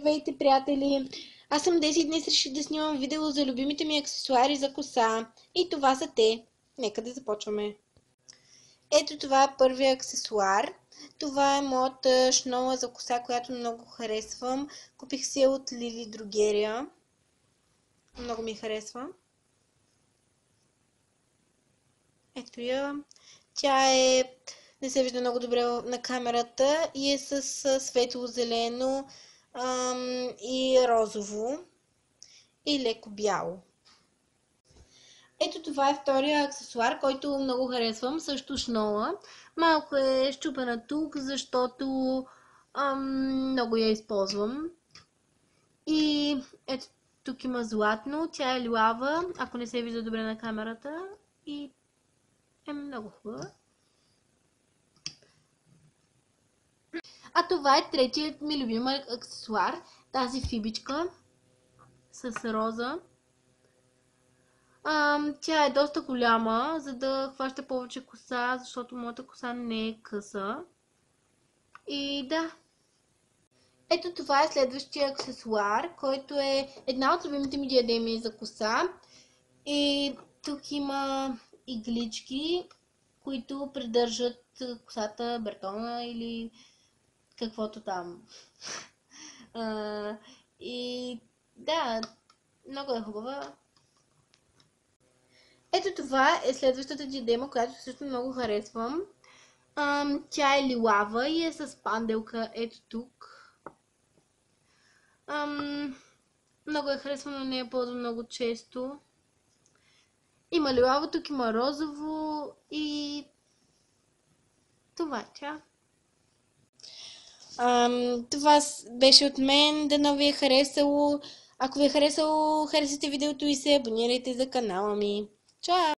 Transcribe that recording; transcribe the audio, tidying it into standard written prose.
Здравейте, приятели! Аз съм Деси и днес реших да снимам видео за любимите ми аксесуари за коса. И това са те. Нека да започваме. Ето това е първия аксесуар. Това е моята шнола за коса, която много харесвам. Купих си я от Лили Дрогерия. Много ми харесва. Ето я. Тя не се вижда много добре на камерата и е с светло-зелено и розово и леко бяло. Ето това е втория аксесуар, който много харесвам, също шнола. Малко е счупена тук, защото много я използвам. И ето тук има златно, тя е лилава, ако не се вижда добре на камерата, и е много хубава. А това е третият ми любим аксесуар, тази фибичка с роза. Тя е доста голяма, за да хваща повече коса, защото моята коса не е къса. И да. Ето това е следващия аксесуар, който е една от любимите ми диадеми за коса. И тук има иглички, които придържат косата, бертона или каквото там. И да, много е хубава. Ето това е следващата диадема, която също много харесвам. Тя е лилава и е с панделка ето тук. Много я харесвам, но не я ползвам много често. Има лилаво, тук има розово и това е тя. Това беше от мен. Дано ви е харесало. Ако ви е харесало, харесайте видеото и се абонирайте за канала ми. Чао!